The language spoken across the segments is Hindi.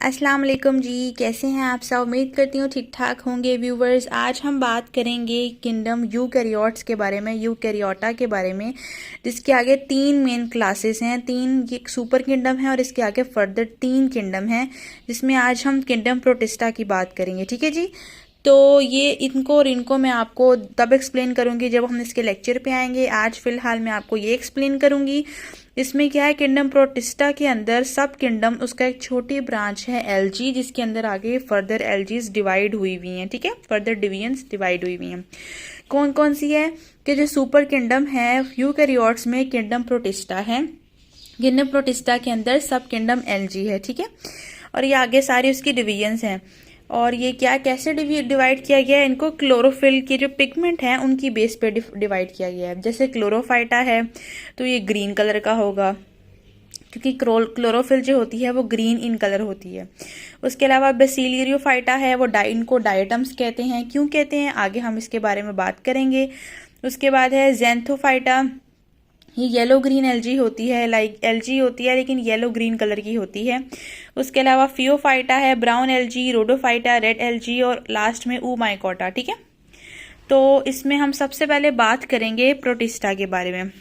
अस्सलाम वालेकुम जी, कैसे हैं आप सब। उम्मीद करती हूँ ठीक ठाक होंगे व्यूवर्स। आज हम बात करेंगे किंगडम यूकैरियोट्स के बारे में, यूकैरियोटा के बारे में, जिसके आगे 3 मेन क्लासेस हैं। 3 ये सुपर किंगडम है और इसके आगे फर्दर 3 किंगडम हैं, जिसमें आज हम किंगडम प्रोटिस्टा की बात करेंगे। ठीक है जी। तो ये इनको और इनको मैं आपको तब एक्सप्लेन करूंगी जब हम इसके लेक्चर पे आएंगे। आज फिलहाल मैं आपको ये एक्सप्लेन करूंगी। इसमें क्या है, किंगडम प्रोटिस्टा के अंदर सब किंगडम, उसका एक छोटी ब्रांच है एलजी, जिसके अंदर आगे फर्दर एलजीज डिवाइड हुई हुई हैं। ठीक है, फर्दर डिवीजन्स डिवाइड हुई हुई हैं। कौन कौन सी है कि जो सुपर किंगडम है यूकैरियोट्स में किंगडम प्रोटिस्टा है। किंगडम प्रोटिस्टा के अंदर सब किंगडम एलजी है। ठीक है, और ये आगे सारी उसकी डिवीजन्स हैं। और ये क्या कैसे डिवाइड किया गया है, इनको क्लोरोफिल के जो पिगमेंट हैं उनकी बेस पे डिवाइड किया गया है। जैसे क्लोरोफाइटा है तो ये ग्रीन कलर का होगा, क्योंकि क्लोरोफिल जो होती है वो ग्रीन इन कलर होती है। उसके अलावा बेसिलियरियोफाइटा है, वो इनको डायटम्स कहते हैं। क्यों कहते हैं, आगे हम इसके बारे में बात करेंगे। उसके बाद है ज़ैंथोफाइटा, ये येलो ग्रीन एलजी होती है, लाइक एलजी होती है लेकिन येलो ग्रीन कलर की होती है। उसके अलावा फियोफाइटा है, brown LG, Rhodophyta, red LG, और लास्ट में ऊमाइकोटा। ठीक है, तो इसमें हम सबसे पहले बात करेंगे प्रोटिस्टा के बारे में,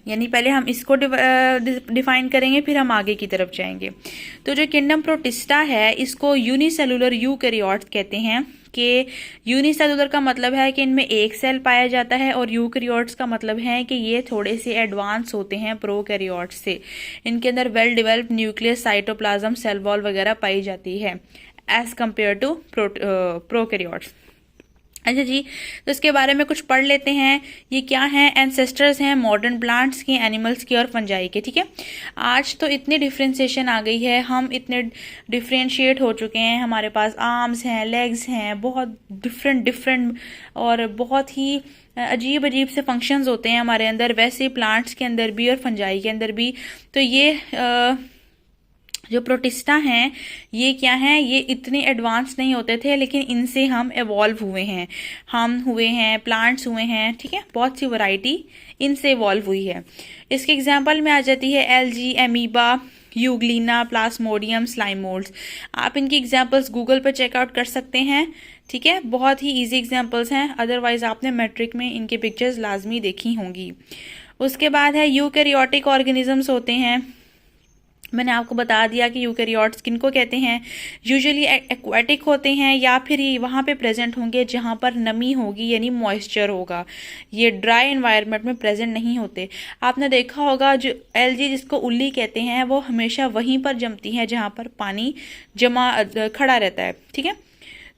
यानी पहले हम इसको डिफाइन करेंगे, फिर हम आगे की तरफ जाएंगे। तो जो किंगडम प्रोटिस्टा है इसको यूनिसेलुलर यूकैरियोट्स कहते हैं। कि यूनिसेलुलर का मतलब है कि इनमें एक सेल पाया जाता है, और यूकैरियोट्स का मतलब है कि ये थोड़े से एडवांस होते हैं प्रोकैरियोट्स से। इनके अंदर well developed nucleus, cytoplasm, cell wall वगैरह पाई जाती है एज कंपेयर टू प्रोकैरियोट्स। अच्छा जी, तो इसके बारे में कुछ पढ़ लेते हैं। ये क्या हैं, एंसेस्टर्स हैं मॉडर्न प्लांट्स के, एनिमल्स के और फंजाई के। ठीक है, आज तो इतनी डिफ्रेंसिएशन आ गई है, हम इतने डिफ्रेंशिएट हो चुके हैं, हमारे पास आर्म्स हैं, लेग्स हैं, बहुत डिफरेंट और बहुत ही अजीब अजीब से फंक्शंस होते हैं हमारे अंदर। वैसे प्लांट्स के अंदर भी और फंजाई के अंदर भी। तो ये जो प्रोटिस्टा हैं ये क्या हैं, ये इतने एडवांस नहीं होते थे, लेकिन इनसे हम एवॉल्व हुए हैं, हम हुए हैं, प्लांट्स हुए हैं। ठीक है, बहुत सी वैरायटी इनसे एवॉल्व हुई है। इसके एग्जांपल में आ जाती है LG, amoeba, Euglena, plasmodium, slime moulds. आप इनकी एग्जांपल्स गूगल पर चेकआउट कर सकते हैं। ठीक है, बहुत ही इजी एग्जांपल्स हैं, अदरवाइज आपने मैट्रिक में इनके पिक्चर्स लाजमी देखी होंगी। उसके बाद है यूकैरियोटिक ऑर्गेनिजम्स होते हैं। मैंने आपको बता दिया कि यूकैरियोट्स किनको कहते हैं। यूजुअली एक्वाटिक होते हैं, या फिर ये वहाँ पे प्रेजेंट होंगे जहाँ पर नमी होगी, यानी मॉइस्चर होगा। ये ड्राई एनवायरनमेंट में प्रेजेंट नहीं होते। आपने देखा होगा जो एलजी जिसको उल्ली कहते हैं, वो हमेशा वहीं पर जमती हैं जहाँ पर पानी जमा खड़ा रहता है। ठीक है,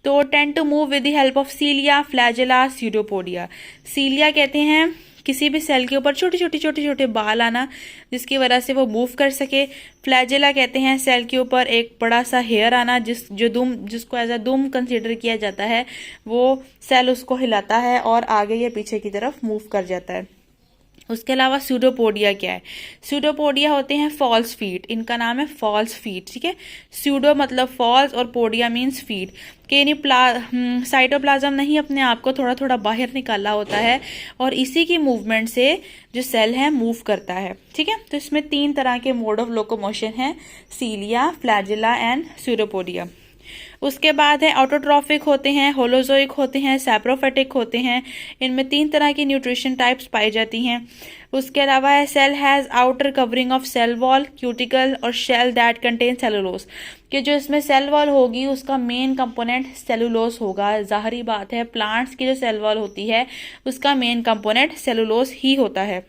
तो tend to move with the help of cilia, flagella, pseudopodia. Cilia कहते हैं किसी भी सेल के ऊपर छोटे छोटे बाल आना, जिसकी वजह से वो मूव कर सके। फ्लैजेला कहते हैं सेल के ऊपर एक बड़ा सा हेयर आना, जिसको एज अ दुम कंसीडर किया जाता है। वो सेल उसको हिलाता है और आगे या पीछे की तरफ मूव कर जाता है। उसके अलावा स्यूडोपोडिया क्या है, स्यूडोपोडिया होते हैं फॉल्स फीट, इनका नाम है फॉल्स फीट। ठीक है, स्यूडो मतलब फॉल्स और पोडिया मीन्स फीट, कि यानी साइटोप्लाज्म नहीं अपने आप को थोड़ा थोड़ा बाहर निकाला होता है, और इसी की मूवमेंट से जो सेल है मूव करता है। ठीक है, तो इसमें 3 तरह के मोड ऑफ लोकोमोशन है, सीलिया, फ्लैजेला एंड स्यूडोपोडिया। उसके बाद है ऑटोट्रॉफिक होते हैं, होलोजोइक होते हैं, सैप्रोफिटिक होते हैं। इनमें 3 तरह की न्यूट्रिशन टाइप्स पाई जाती हैं। उसके अलावा है cell has outer covering of cell wall, cuticle और शेल दैट कंटेन सेलुलोज, कि जो इसमें सेल वॉल होगी उसका मेन कंपोनेंट सेलुलोज होगा। जाहिर बात है, प्लांट्स की जो सेल वॉल होती है उसका मेन कंपोनेंट सेलुलोज ही होता है।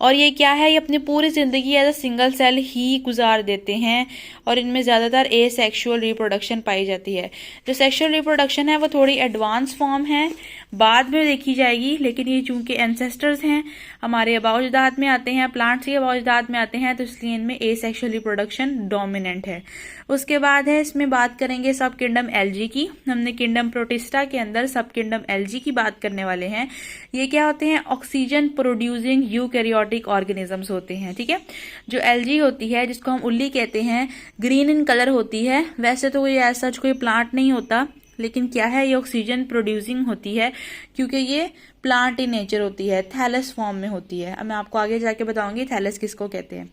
और ये क्या है, ये अपनी पूरी जिंदगी एज अ सिंगल सेल ही गुजार देते हैं, और इनमें ज्यादातर एसेक्सुअल रिप्रोडक्शन पाई जाती है। जो सेक्सुअल रिप्रोडक्शन है वो थोड़ी एडवांस फॉर्म है, बाद में देखी जाएगी, लेकिन ये चूंकि एंसेस्टर्स हैं, हमारे आबाउजदाद में आते हैं, प्लांट्स के आबाउजदाद में आते हैं, तो इसलिए इनमें एसेक्सुअल रिप्रोडक्शन डोमिनेंट है। उसके बाद है इसमें बात करेंगे सब किंगडम एलजी की। हमने किंगडम प्रोटिस्टा के अंदर सब किंगडम एलजी की बात करने वाले हैं। ये क्या होते हैं, ऑक्सीजन प्रोड्यूसिंग यूकैरियोटिक ऑर्गेनिजम्स होते हैं। ठीक है, जो एलजी होती है जिसको हम उल्ली कहते हैं, ग्रीन इन कलर होती है। वैसे तो ये ऐसा कोई प्लांट नहीं होता, लेकिन क्या है, ये ऑक्सीजन प्रोड्यूसिंग होती है, क्योंकि ये प्लांट इन नेचर होती है, थैलस फॉर्म में होती है। अब मैं आपको आगे जाके बताऊंगी थैलस किसको कहते हैं।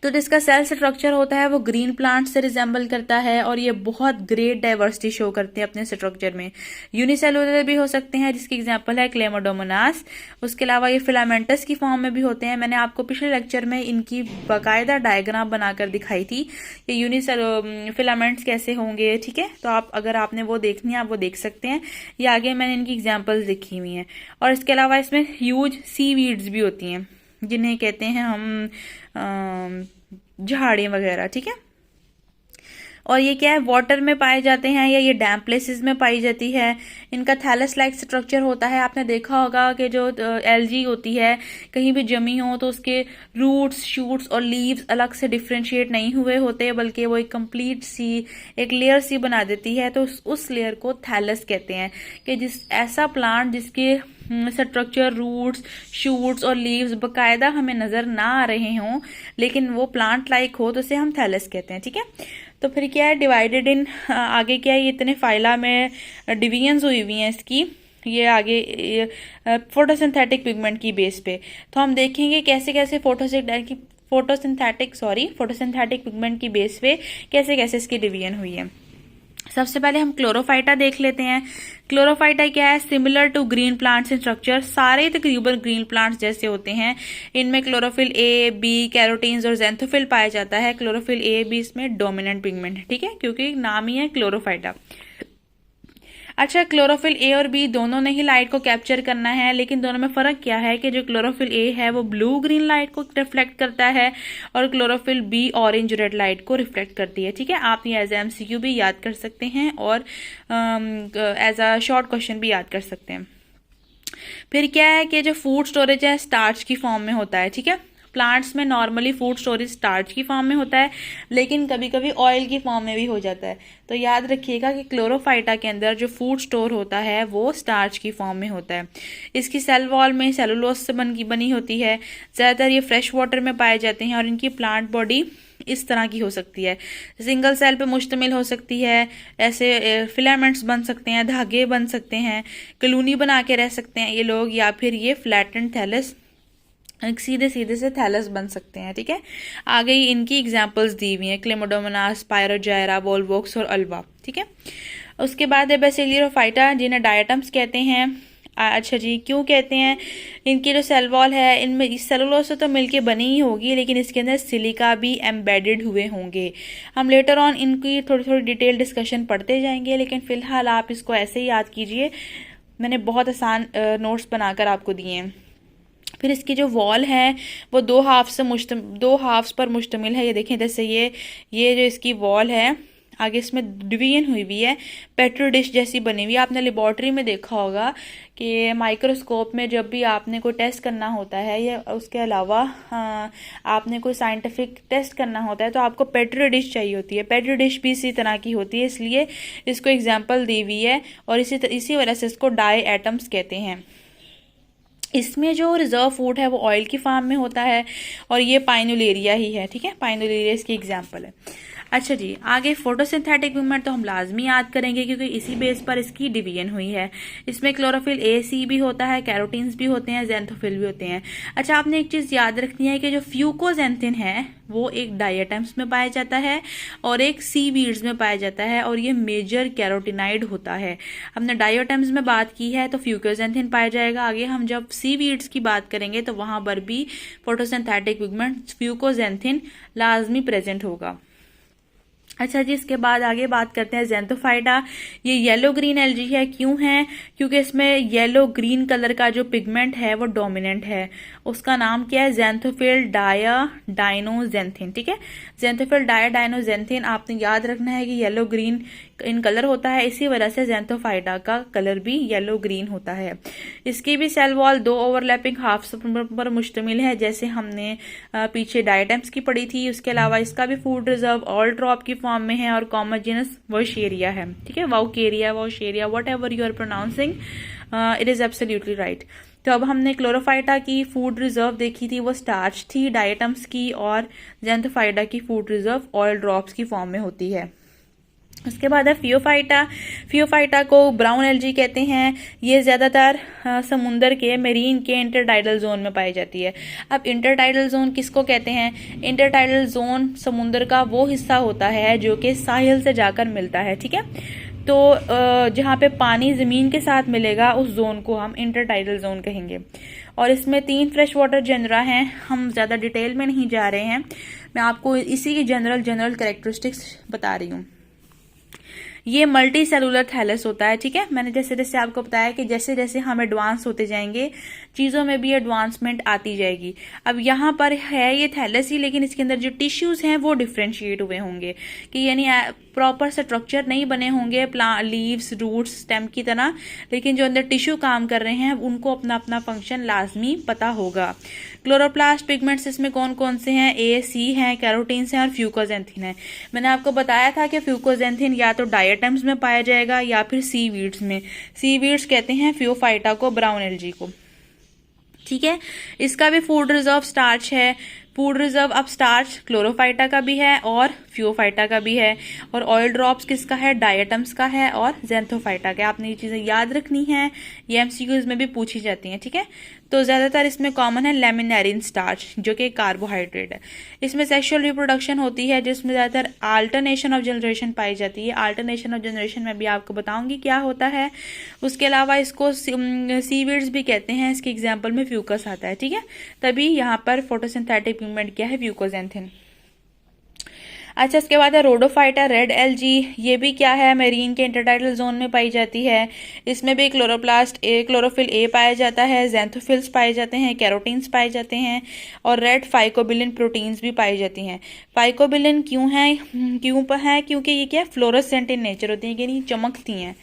तो जिसका सेल स्ट्रक्चर होता है वो ग्रीन प्लांट से रिजेंबल करता है और ये बहुत ग्रेट डाइवर्सिटी शो करते हैं अपने स्ट्रक्चर में। यूनिसेलुलर भी हो सकते हैं, जिसकी एग्जांपल है क्लेमोडोमोनास। उसके अलावा ये फिलामेंटस की फॉर्म में भी होते हैं। मैंने आपको पिछले लेक्चर में इनकी बाकायदा डायग्राम बनाकर दिखाई थी कि फिलामेंट्स कैसे होंगे, ठीक है। तो आप अगर आपने वो देखनी है आप वो देख सकते हैं, ये आगे मैंने इनकी एग्जाम्पल्स लिखी हुई हैं। और इसके अलावा इसमें ह्यूज सीवीड्स भी होती हैं जिन्हें कहते हैं हम झाड़ी वगैरह, ठीक है। और ये क्या है, वाटर में पाए जाते हैं या ये डैम्प प्लेसेस में पाई जाती है। इनका थैलस लाइक स्ट्रक्चर होता है। आपने देखा होगा कि जो एल्गी होती है कहीं भी जमी हो तो उसके रूट्स, शूट्स और लीव्स अलग से डिफ्रेंशिएट नहीं हुए होते, बल्कि वो एक कंप्लीट सी एक लेयर सी बना देती है। तो उस लेयर को थैलस कहते हैं कि जिस ऐसा प्लांट जिसके स्ट्रक्चर, रूट्स, शूट्स और लीव्स बकायदा हमें नजर ना आ रहे हों लेकिन वो प्लांट लाइक हो तो उसे हम थैलस कहते हैं, ठीक है। तो फिर क्या है, डिवाइडेड इन आगे क्या है, ये इतने फाइला में डिवीजन्स हुई हुई हैं इसकी, ये आगे फोटोसिंथेटिक पिगमेंट की बेस पे। तो हम देखेंगे कैसे कैसे फोटोसिंथेटिक पिगमेंट की बेस पे कैसे कैसे इसकी डिवीजन हुई है। सबसे पहले हम क्लोरोफाइटा देख लेते हैं। क्लोरोफाइटा क्या है, similar to green plants in structure, सारे तकरीबन ग्रीन प्लांट्स जैसे होते हैं। इनमें क्लोरोफिल ए, बी, कैरोटीन्स और जेंथोफिल पाया जाता है। क्लोरोफिल ए, बी इसमें डोमिनेंट पिगमेंट है, ठीक है, क्योंकि नाम ही है क्लोरोफाइटा। अच्छा, क्लोरोफिल ए और बी दोनों ने ही लाइट को कैप्चर करना है, लेकिन दोनों में फर्क क्या है कि जो क्लोरोफिल ए है वो ब्लू ग्रीन लाइट को रिफ्लेक्ट करता है और chlorophyll B orange red light को रिफ्लेक्ट करती है, ठीक है। आप ये एज एमसीक्यू भी याद कर सकते हैं और एज अ शॉर्ट क्वेश्चन भी याद कर सकते हैं। फिर क्या है कि जो फूड स्टोरेज है स्टार्च की फॉर्म में होता है, ठीक है। प्लांट्स में नॉर्मली फूड स्टोरेज स्टार्च की फॉर्म में होता है, लेकिन कभी कभी ऑयल की फॉर्म में भी हो जाता है। तो याद रखिएगा कि क्लोरोफाइटा के अंदर जो फूड स्टोर होता है वो स्टार्च की फॉर्म में होता है। इसकी सेल वॉल में सेलुलोज से बनी होती है। ज्यादातर ये फ्रेश वाटर में पाए जाते हैं और इनकी प्लांट बॉडी इस तरह की हो सकती है, सिंगल सेल पे मुश्तमिल हो सकती है। ऐसे फिलामेंट्स बन सकते हैं, धागे बन सकते हैं, कॉलोनी बना के रह सकते हैं ये लोग, या फिर ये फ्लैटेंड थैलस सीधे सीधे से थैलस बन सकते हैं, ठीक है। आगे ही इनकी एग्जांपल्स दी हुई हैं, क्लेमोडोमोनास, पायरोजायरा, वोल्वोक्स और अल्वा, ठीक है। उसके बाद है बेसिलियोफाइटा, जिन्हें डायटम्स कहते हैं। अच्छा जी, क्यों कहते हैं? इनकी जो सेल वॉल है इनमें इस सेलुलोज से तो मिलके बनी ही होगी, लेकिन इसके अंदर सिलिका भी एम्बेडेड हुए होंगे। हम लेटर ऑन इनकी थोड़ी थोड़ी डिटेल डिस्कशन पढ़ते जाएंगे, लेकिन फिलहाल आप इसको ऐसे ही याद कीजिए। मैंने बहुत आसान नोट्स बनाकर आपको दिए हैं। फिर इसकी जो वॉल है वो दो हाफ्स पर मुश्तमिल है। ये देखें, जैसे ये जो इसकी वॉल है आगे इसमें डिवीजन हुई हुई है, पेट्री डिश जैसी बनी हुई है। आपने लेबोरेटरी में देखा होगा कि माइक्रोस्कोप में जब भी आपने कोई टेस्ट करना होता है या उसके अलावा आपने कोई साइंटिफिक टेस्ट करना होता है तो आपको पेट्री डिश चाहिए होती है। पेट्री डिश भी इसी तरह की होती है, इसलिए इसको एग्जाम्पल दी हुई है और इसी वजह से इसको डाई एटम्स कहते हैं। इसमें जो रिजर्व फूड है वो ऑयल की फार्म में होता है और ये पाइनुलेरिया ही है, ठीक है। पाइनुलेरिया इसकी एग्जाम्पल है। अच्छा जी, आगे फोटोसिंथेटिक पिगमेंट तो हम लाजमी याद करेंगे क्योंकि इसी बेस पर इसकी डिवीजन हुई है। इसमें क्लोरोफिल ए, सी भी होता है, कैरोटीन्स भी होते हैं, जेंथोफिल भी होते हैं। अच्छा, आपने एक चीज याद रखनी है कि जो फ्यूकोजेंथिन है वो एक डायटम्स में पाया जाता है और एक सीवीड्स में पाया जाता है और ये मेजर कैरोटिनाइड होता है। हमने डायटम्स में बात की है तो फ्यूकोजेंथिन पाया जाएगा। आगे हम जब सीवीड्स की बात करेंगे तो वहां पर भी फोटोसिंथेटिक पिगमेंट फ्यूकोजेंथिन लाजमी प्रेजेंट होगा। अच्छा जी, इसके बाद आगे बात करते हैं जेंथोफाइटा। ये येलो ग्रीन एल्गी है। क्यों है? क्योंकि इसमें येलो ग्रीन कलर का जो पिगमेंट है वो डोमिनेंट है। उसका नाम क्या है? जेंथोफिल डायडाइनोजेंथिन, ठीक है। जेंथोफिल डायडाइनोजेंथिन आपने याद रखना है कि येलो ग्रीन इन कलर होता है, इसी वजह से जेंथोफाइटा का कलर भी येलो ग्रीन होता है। इसकी भी सेल वॉल दो ओवरलैपिंग हाफ्स पर मुश्तमिल है, जैसे हमने पीछे डायटम्स की पढ़ी थी। उसके अलावा इसका भी फूड रिजर्व ऑल ड्रॉप की फॉर्म में है और कॉमन जीनस वोशेरिया है, ठीक है। Vaucheria whatever you are pronouncing, it is absolutely right. तो अब हमने क्लोरोफाइटा की फूड रिजर्व देखी थी, वो स्टार्च थी डायटम्स की, और जेंथोफाइटा की फूड रिजर्व ऑयल ड्रॉप्स की फॉर्म में होती है। उसके बाद है फियोफाइटा। फियोफाइटा को ब्राउन एल्गी कहते हैं। ये ज़्यादातर समुंदर के मेरीन के इंटरटाइडल जोन में पाई जाती है। अब इंटरटाइडल जोन किसको कहते हैं? इंटरटाइडल जोन समुंदर का वो हिस्सा होता है जो कि साहिल से जाकर मिलता है, ठीक है। तो जहाँ पे पानी ज़मीन के साथ मिलेगा उस जोन को हम इंटरटाइडल जोन कहेंगे। और इसमें 3 फ्रेश वाटर जेनरा हैं। हम ज़्यादा डिटेल में नहीं जा रहे हैं, मैं आपको इसी की जनरल कैरेक्टरिस्टिक्स बता रही हूँ। ये मल्टी सेलुलर थैलस होता है, ठीक है। मैंने जैसे जैसे आपको बताया कि जैसे जैसे हम एडवांस होते जाएंगे चीज़ों में भी एडवांसमेंट आती जाएगी। अब यहाँ पर है ये थैलस ही, लेकिन इसके अंदर जो टिश्यूज़ हैं वो डिफ्रेंशिएट हुए होंगे कि यानी प्रॉपर स्ट्रक्चर नहीं बने होंगे लीव्स, रूट्स, स्टेम की तरह, लेकिन जो अंदर टिश्यू काम कर रहे हैं उनको अपना अपना फंक्शन लाजमी पता होगा। क्लोरोप्लास्ट पिगमेंट्स इसमें कौन कौन से हैं? ए, सी हैं, कैरोटीन्स हैं और फ्यूकोजेंथिन है। मैंने आपको बताया था कि फ्यूकोजेंथिन या तो डायटम्स में पाया जाएगा या फिर सीवीड्स में। सीवीड्स कहते हैं फियोफाइटा को, ब्राउन एल्गी को, ठीक है। इसका भी फूड रिजर्व स्टार्च है। फूड रिजर्व अब स्टार्च क्लोरोफाइटा का भी है और फियोफाइटा का भी है। और ऑयल ड्रॉप्स किसका है? डायटम्स का है और ज़ैंथोफाइटा का। आपने ये चीज़ें याद रखनी है, ये एमसीक्यूज में भी पूछी जाती हैं, ठीक है। तो ज़्यादातर इसमें कॉमन है लेमिनेरिन स्टार्च जो कि कार्बोहाइड्रेट है। इसमें सेक्सुअल रिप्रोडक्शन होती है जिसमें ज़्यादातर अल्टरनेशन ऑफ जनरेशन पाई जाती है। अल्टरनेशन ऑफ जनरेशन में भी आपको बताऊंगी क्या होता है। उसके अलावा इसको सीवीड्स भी कहते हैं। इसके एग्जाम्पल में फ्यूकस आता है, ठीक है। तभी यहाँ पर फोटोसिंथेटिक पिगमेंट क्या है? फ्यूकोजेंथिन। अच्छा, इसके बाद है रोडोफाइटा, रेड एल्गी। ये भी क्या है? मेरीन के इंटरटाइडल जोन में पाई जाती है। इसमें भी क्लोरोप्लास्ट ए, क्लोरोफिल ए पाया जाता है, ज़ैंथोफिल्स पाए जाते हैं, कैरोटीन्स पाए जाते हैं और रेड फाइकोबिलिन प्रोटीन्स भी पाई जाती हैं। फाइकोबिलिन क्यों है? क्योंकि ये क्या फ्लोरोसेंट इन नेचर होती है, यानी चमकती हैं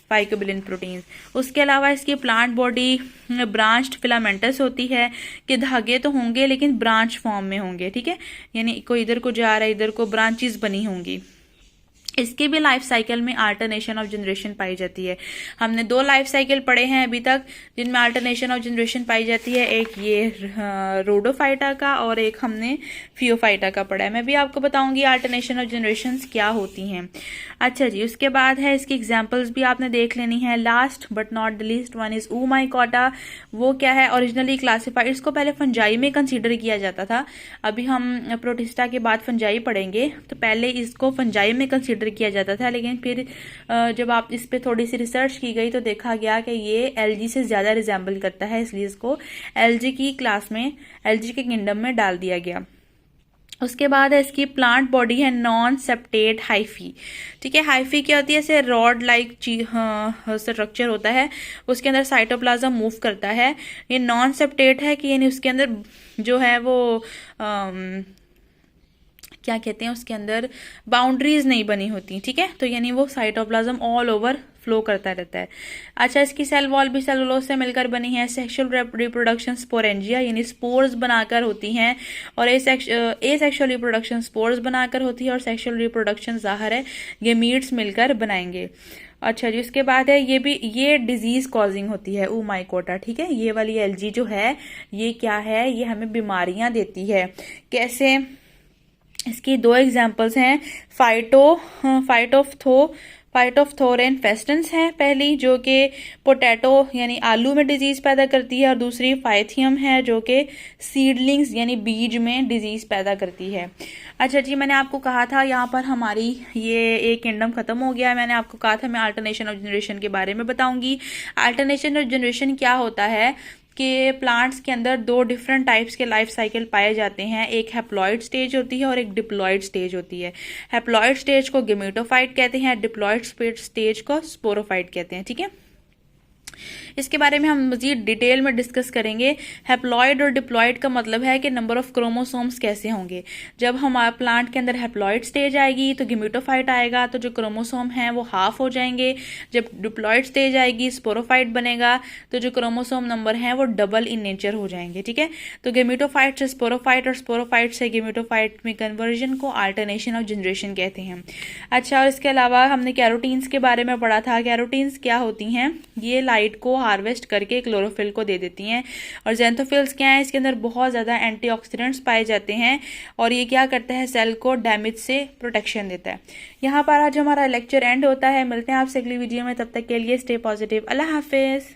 फाइकोबिलिन प्रोटीन्स। उसके अलावा इसकी प्लांट बॉडी ब्रांच्ड फिलामेंटस होती है कि धागे तो होंगे लेकिन ब्रांच फॉर्म में होंगे, ठीक है। यानी कोई इधर को जा रहा है, इधर को ब्रांचेस बनी होंगी। इसके भी लाइफ साइकिल में अल्टरनेशन ऑफ जनरेशन पाई जाती है। हमने 2 लाइफ साइकिल पढ़े हैं अभी तक जिनमें अल्टरनेशन ऑफ जनरेशन पाई जाती है। एक ये रोडोफाइटा का और एक हमने फियोफाइटा का पढ़ा है। मैं भी आपको बताऊंगी अल्टरनेशन ऑफ जनरेशंस क्या होती हैं। अच्छा जी, उसके बाद है इसकी एग्जांपल्स भी आपने देख लेनी है। Last but not the least one is Oomycota. वो क्या है? ओरिजिनली क्लासिफाइड, इसको पहले फंजाई में कंसीडर किया जाता था। अभी हम प्रोटिस्टा के बाद फंजाई पढ़ेंगे, तो पहले इसको फंजाई में कंसीडर किया जाता था, लेकिन फिर जब आप इस पे थोड़ी सी रिसर्च की गई तो देखा गया कि ये एल्गी से ज्यादा रिजेंबल करता है, इसलिए इसको एल्गी की क्लास में, एल्गी के किंगडम में डाल दिया गया। उसके बाद है इसकी प्लांट बॉडी है नॉन सेप्टेट हाइफी, ठीक है। हाइफी क्या होती है? ऐसे रॉड लाइक स्ट्रक्चर होता है, उसके अंदर साइटोप्लाज्म मूव करता है। ये नॉन सेप्टेट है कि यानी उसके अंदर जो है वो क्या कहते हैं, उसके अंदर बाउंड्रीज नहीं बनी होती, ठीक है। तो यानी वो साइटोप्लाज्म ऑल ओवर फ्लो करता रहता है। अच्छा, इसकी सेल वॉल भी सेलुलोज से मिलकर बनी है। सेक्सुअल रिप्रोडक्शन स्पोरेंजिया यानी स्पोर्स बनाकर होती हैं और एसेक्सुअल रिप्रोडक्शन स्पोर्स बनाकर होती है और सेक्सुअल रिप्रोडक्शन ज़ाहिर है गेमीट्स मिलकर बनाएंगे। अच्छा जी, उसके बाद है ये डिजीज कॉजिंग होती है ओमाइकोटा, ठीक है। ये वाली एल्गी जो है ये क्या है? ये हमें बीमारियां देती है। कैसे? इसकी 2 एग्जाम्पल्स हैं। फाइटोफ्थोरेन फेस्टेंस है पहली, जो कि पोटैटो यानी आलू में डिजीज पैदा करती है, और दूसरी फाइथियम है जो कि सीडलिंग्स यानी बीज में डिजीज पैदा करती है। अच्छा जी, मैंने आपको कहा था यहाँ पर हमारी ये एक किंगडम खत्म हो गया है। मैंने आपको कहा था मैं अल्टरनेशन ऑफ जनरेशन के बारे में बताऊंगी। अल्टरनेशन ऑफ जनरेशन क्या होता है कि प्लांट्स के अंदर 2 डिफरेंट टाइप्स के लाइफ साइकिल पाए जाते हैं। एक हैप्लॉइड स्टेज होती है और एक डिप्लॉइड स्टेज होती है। हैप्लॉइड स्टेज को गेमेटोफाइट कहते हैं, डिप्लॉइड स्टेज को स्पोरोफाइट कहते हैं, ठीक है। इसके बारे में हम मजीद डिटेल में डिस्कस करेंगे। हैप्लॉइड और डिप्लॉइड का मतलब है कि नंबर ऑफ क्रोमोसोम्स कैसे होंगे। जब हमारे प्लांट के अंदर हैप्लॉइड स्टेज आएगी तो गेमेटोफाइट आएगा, तो जो क्रोमोसोम हैं वो हाफ हो जाएंगे। जब डिप्लॉइड स्टेज आएगी स्पोरोफाइट बनेगा, तो जो क्रोमोसोम नंबर हैं वो डबल इन नेचर हो जाएंगे, ठीक है। तो गेमेटोफाइट से स्पोरोफाइट और स्पोरोफाइट से गेमेटोफाइट में कन्वर्जन को अल्टरनेशन ऑफ जनरेशन कहते हैं। अच्छा, और इसके अलावा हमने कैरोटीन्स के बारे में पढ़ा था। कैरोटीन्स क्या होती हैं? ये लाइट को हार्वेस्ट करके क्लोरोफिल को दे देती हैं। और ज़ैंथोफिल्स क्या है, इसके अंदर बहुत ज़्यादा एंटीऑक्सीडेंट्स पाए जाते हैं और ये क्या करता है, सेल को डैमेज से प्रोटेक्शन देता है। यहाँ पर आज हमारा लेक्चर एंड होता है। मिलते हैं आपसे अगली वीडियो में, तब तक के लिए स्टे पॉजिटिव। अल्लाह हाफिज़।